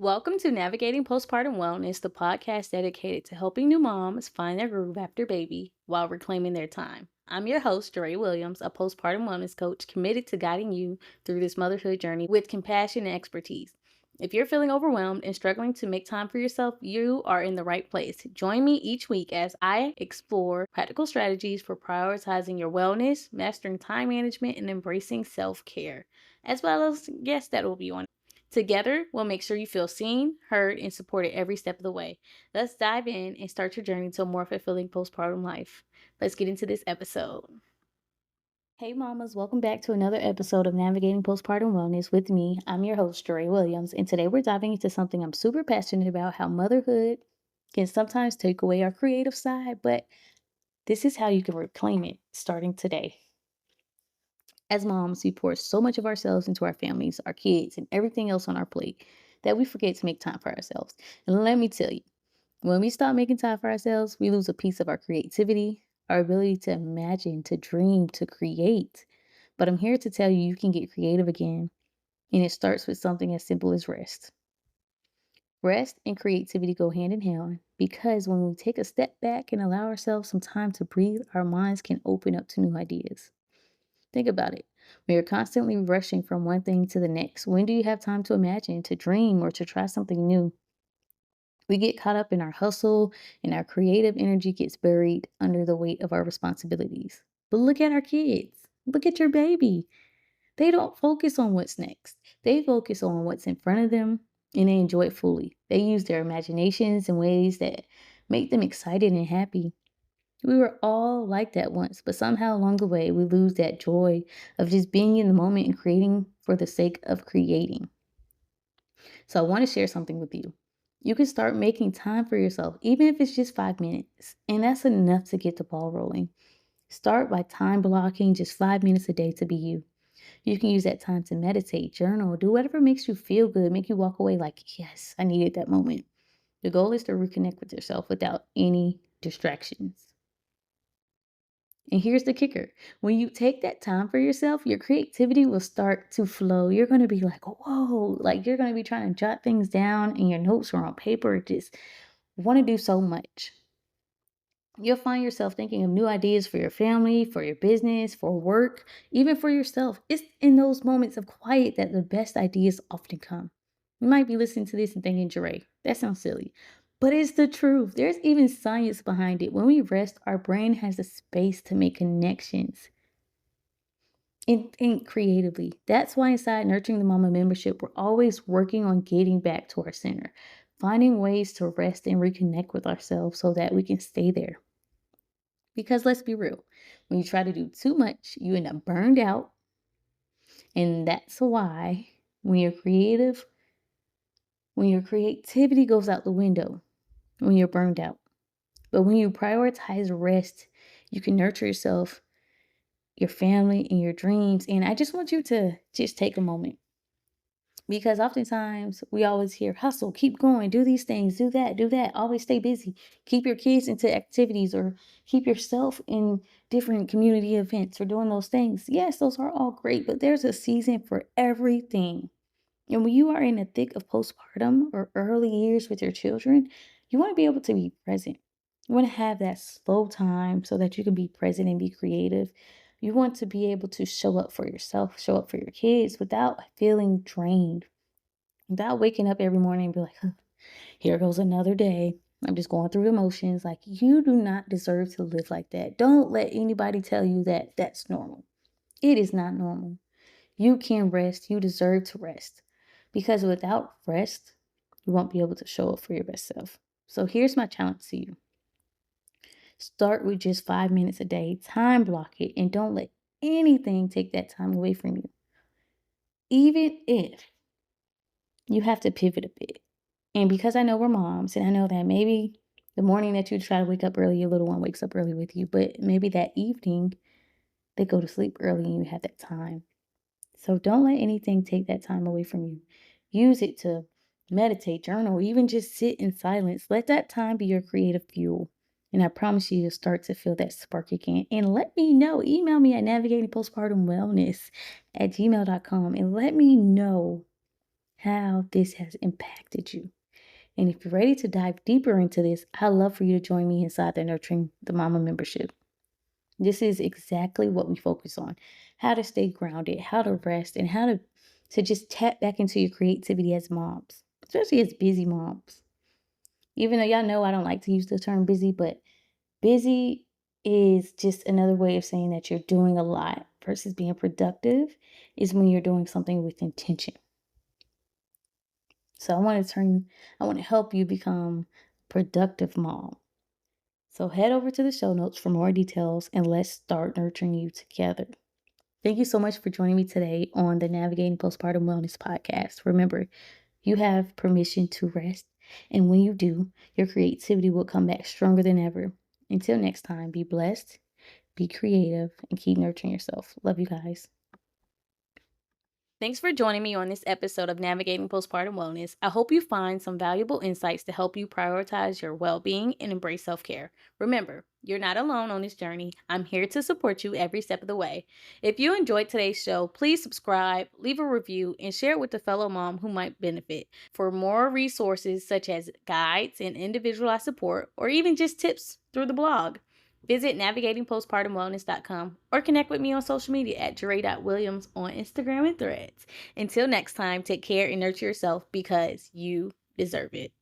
Welcome to Navigating Postpartum Wellness, the podcast dedicated to helping new moms find their groove after baby while reclaiming their time. I'm your host, Jaree Williams, a postpartum wellness coach committed to guiding you through this motherhood journey with compassion and expertise. If you're feeling overwhelmed and struggling to make time for yourself, you are in the right place. Join me each week as I explore practical strategies for prioritizing your wellness, mastering time management, and embracing self-care, as well as guests that will be on. Together, we'll make sure you feel seen, heard, and supported every step of the way. Let's dive in and start your journey to a more fulfilling postpartum life. Let's get into this episode. Hey, mamas, welcome back to another episode of Navigating Postpartum Wellness with me. I'm your host, Jaree Williams, and today we're diving into something I'm super passionate about: how motherhood can sometimes take away our creative side, but this is how you can reclaim it starting today. As moms, we pour so much of ourselves into our families, our kids, and everything else on our plate that we forget to make time for ourselves. And let me tell you, when we stop making time for ourselves, we lose a piece of our creativity, our ability to imagine, to dream, to create. But I'm here to tell you, you can get creative again. And it starts with something as simple as rest. Rest and creativity go hand in hand because when we take a step back and allow ourselves some time to breathe, our minds can open up to new ideas. Think about it. When you're constantly rushing from one thing to the next, when do you have time to imagine, to dream, or to try something new? We get caught up in our hustle, and our creative energy gets buried under the weight of our responsibilities. But look at our kids. Look at your baby. They don't focus on what's next. They focus on what's in front of them, and they enjoy it fully. They use their imaginations in ways that make them excited and happy. We were all like that once, but somehow along the way, we lose that joy of just being in the moment and creating for the sake of creating. So I want to share something with you. You can start making time for yourself, even if it's just 5 minutes, and that's enough to get the ball rolling. Start by time blocking just 5 minutes a day to be you. You can use that time to meditate, journal, do whatever makes you feel good, make you walk away like, yes, I needed that moment. The goal is to reconnect with yourself without any distractions. And here's the kicker. When you take that time for yourself, your creativity will start to flow. You're going to be like, whoa, like you're going to be trying to jot things down in your notes or on paper, just want to do so much. You'll find yourself thinking of new ideas for your family, for your business, for work, even for yourself. It's in those moments of quiet that the best ideas often come. You might be listening to this and thinking, Jaree, that sounds silly. But it's the truth. There's even science behind it. When we rest, our brain has the space to make connections and think creatively. That's why inside Nurturing the Mama membership, we're always working on getting back to our center, finding ways to rest and reconnect with ourselves so that we can stay there. Because let's be real, when you try to do too much, you end up burned out. And that's why when you're creative, when your creativity goes out the window, when you're burned out. But when you prioritize rest, you can nurture yourself, your family, and your dreams. And I just want you to just take a moment, because oftentimes we always hear hustle, keep going, do these things, do that, always stay busy, keep your kids into activities, or keep yourself in different community events or doing those things. Yes, those are all great, but there's a season for everything. And when you are in the thick of postpartum or early years with your children, you want to be able to be present. You want to have that slow time so that you can be present and be creative. You want to be able to show up for yourself, show up for your kids without feeling drained, without waking up every morning and be like, "Huh, here goes another day. I'm just going through the motions." Like, you do not deserve to live like that. Don't let anybody tell you that that's normal. It is not normal. You can rest. You deserve to rest. Because without rest, you won't be able to show up for your best self. So here's my challenge to you. Start with just 5 minutes a day. Time block it, and don't let anything take that time away from you. Even if you have to pivot a bit. And because I know we're moms, and I know that maybe the morning that you try to wake up early, your little one wakes up early with you, but maybe that evening they go to sleep early and you have that time. So don't let anything take that time away from you. Use it to meditate, journal, even just sit in silence. Let that time be your creative fuel. And I promise you, you'll start to feel that spark again. And let me know. Email me at navigatingpostpartumwellness@gmail.com and let me know how this has impacted you. And if you're ready to dive deeper into this, I'd love for you to join me inside the Nurturing the Mama membership. This is exactly what we focus on: how to stay grounded, how to rest, and how to just tap back into your creativity as moms, especially as busy moms. Even though y'all know I don't like to use the term busy, but busy is just another way of saying that you're doing a lot versus being productive is when you're doing something with intention. So I want to help you become productive mom. So head over to the show notes for more details and let's start nurturing you together. Thank you so much for joining me today on the Navigating Postpartum Wellness Podcast. Remember, you have permission to rest, and when you do, your creativity will come back stronger than ever. Until next time, be blessed, be creative, and keep nurturing yourself. Love you guys. Thanks for joining me on this episode of Navigating Postpartum Wellness. I hope you find some valuable insights to help you prioritize your well-being and embrace self-care. Remember, you're not alone on this journey. I'm here to support you every step of the way. If you enjoyed today's show, please subscribe, leave a review, and share it with a fellow mom who might benefit. For more resources such as guides and individualized support, or even just tips through the blog, visit navigatingpostpartumwellness.com or connect with me on social media at Jaree.Williams on Instagram and Threads. Until next time, take care and nurture yourself because you deserve it.